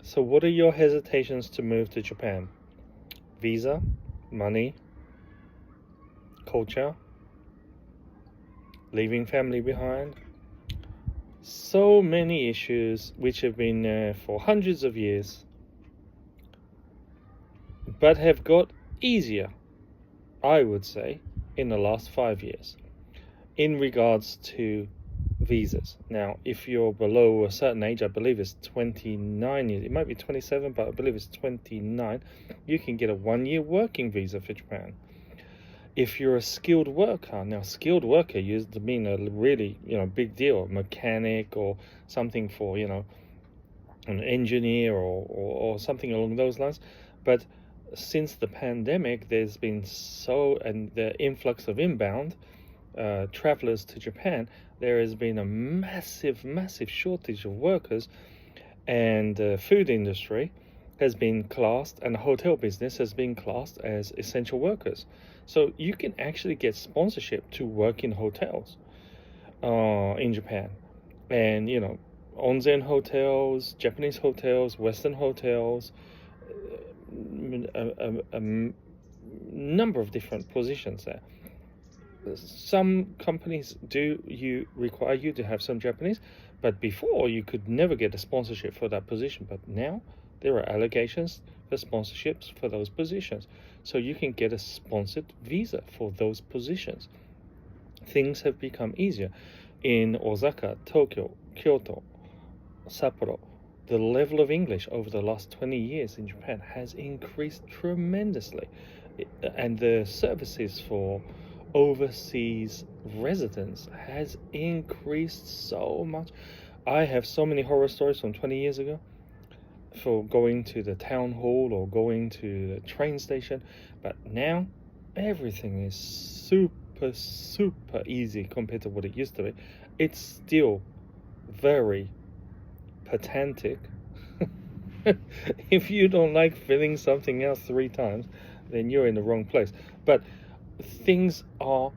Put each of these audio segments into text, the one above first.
So what are your hesitations to move to Japan? Visa, money, culture, leaving family behind. So many issues which have been there for hundreds of years, but have got easier, I would say, in the last 5 years in regards to visas. Now, if you're below a certain age, I believe it's 29 years, it might be 27, but I believe it's 29, you can get a 1-year working visa for Japan. If you're a skilled worker, now skilled worker used to mean a really, big deal, a mechanic or something for, an engineer or something along those lines. But since the pandemic, there's been and the influx of inbound travelers to Japan, there has been a massive shortage of workers, and the food industry has been classed, and the hotel business has been classed as essential workers. So you can actually get sponsorship to work in hotels in Japan. And, onsen hotels, Japanese hotels, Western hotels, a number of different positions there. Some companies require you to have some Japanese, but before you could never get a sponsorship for that position. But now there are allegations for sponsorships for those positions, so you can get a sponsored visa for those positions. Things have become easier in Osaka, Tokyo, Kyoto, Sapporo. The level of English over the last 20 years in Japan has increased tremendously, and the services for overseas residents has increased so much. I have so many horror stories from 20 years ago for going to the town hall or going to the train station, but now everything is super easy compared to what it used to be. It's still very pedantic. If you don't like filling something out 3 times, then you're in the wrong place. But things are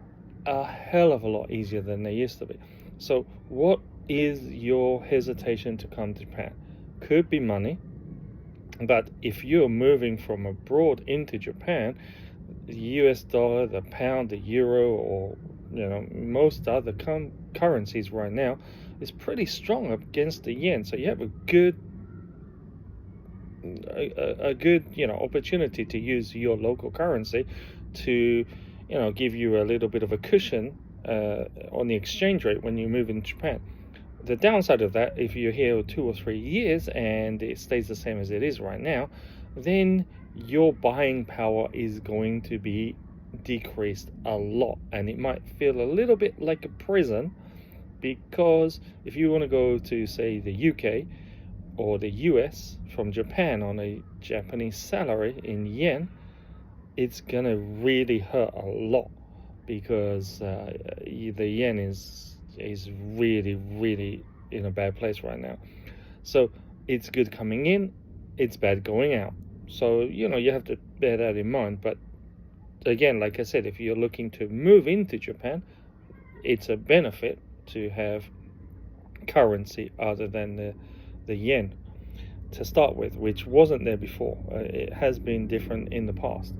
a hell of a lot easier than they used to be. So what is your hesitation to come to Japan? Could be money, but if you're moving from abroad into Japan, the US dollar, the pound, the euro, or most other currencies right now is pretty strong against the yen. So you have a good opportunity to use your local currency to give you a little bit of a cushion on the exchange rate when you move in Japan. The downside of that, if you're here 2 or 3 years and it stays the same as it is right now, then your buying power is going to be decreased a lot, and it might feel a little bit like a prison, because if you want to go to, say, the UK or the US from Japan on a Japanese salary in yen, it's gonna really hurt a lot, because the yen is really in a bad place right now. So it's good coming in, it's bad going out. So you have to bear that in mind. But again, like I said, if you're looking to move into Japan, it's a benefit to have currency other than the yen to start with, which wasn't there before. It has been different in the past.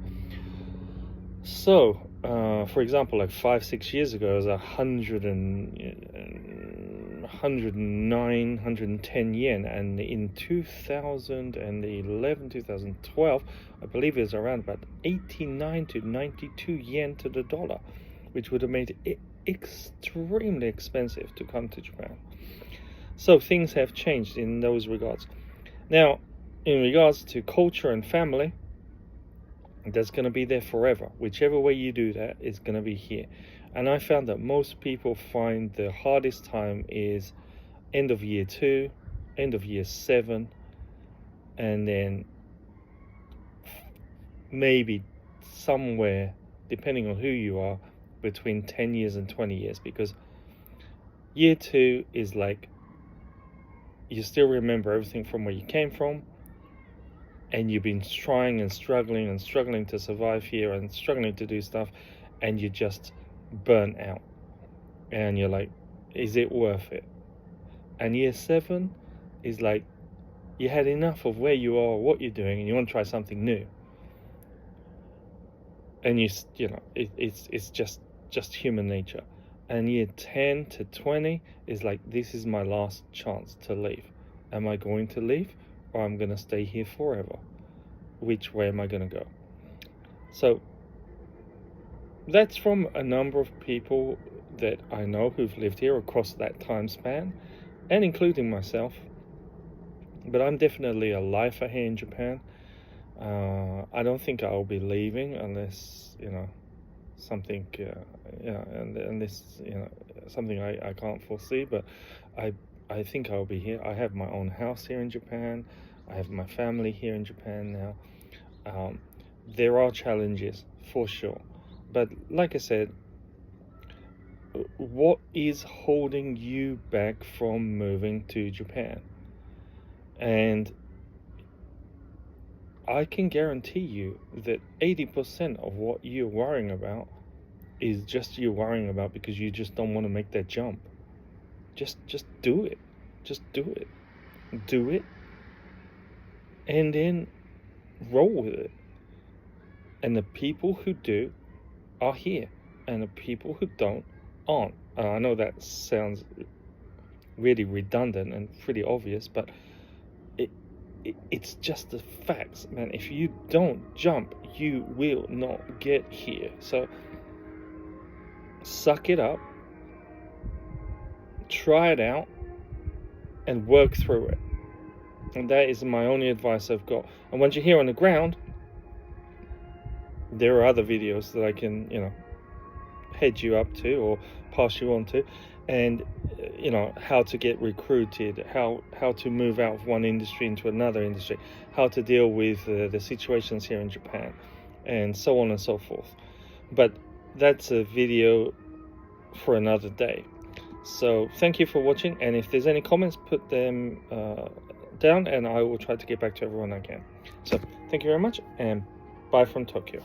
So, for example, like 5-6 years ago, it was 109, 110 yen, and in 2011, 2012, I believe it was around about 89 to 92 yen to the dollar, which would have made it extremely expensive to come to Japan. So things have changed in those regards. Now, in regards to culture and family, that's going to be there forever. Whichever way you do that is going to be here. And I found that most people find the hardest time is end of year 2, end of year 7, and then maybe somewhere, depending on who you are, between 10 years and 20 years. Because year 2 is like, you still remember everything from where you came from, and you've been trying and struggling to survive here and struggling to do stuff, and you just burnt out, and you're like, is it worth it? And year 7 is like, You had enough of where you are, what you're doing, and you want to try something new. And it's just human nature. And year 10 to 20 is like, this is my last chance to leave. Am I going to leave, or I'm going to stay here forever? Which way am I going to go? So that's from a number of people that I know who've lived here across that time span, and including myself. But I'm definitely a lifer here in Japan. I don't think I'll be leaving unless, something, and this, something I can't foresee. But I think I'll be here. I have my own house here in Japan. I have my family here in Japan now. There are challenges for sure, but like I said, what is holding you back from moving to Japan? And I can guarantee you that 80% of what you're worrying about is just you worrying about because you just don't want to make that jump. Just do it. Just do it. Do it. And then roll with it. And the people who do are here. And the people who don't aren't. I know that sounds really redundant and pretty obvious, but it's just the facts, man. If you don't jump, you will not get here. So suck it up, try it out, and work through it. And that is my only advice I've got. And once you're here on the ground, there are other videos that I can, head you up to or pass you on to, and how to get recruited, how to move out of one industry into another industry, how to deal with the situations here in Japan, and so on and so forth. But that's a video for another day. So thank you for watching, and if there's any comments, put them down and I will try to get back to everyone I can. So thank you very much, and bye from Tokyo.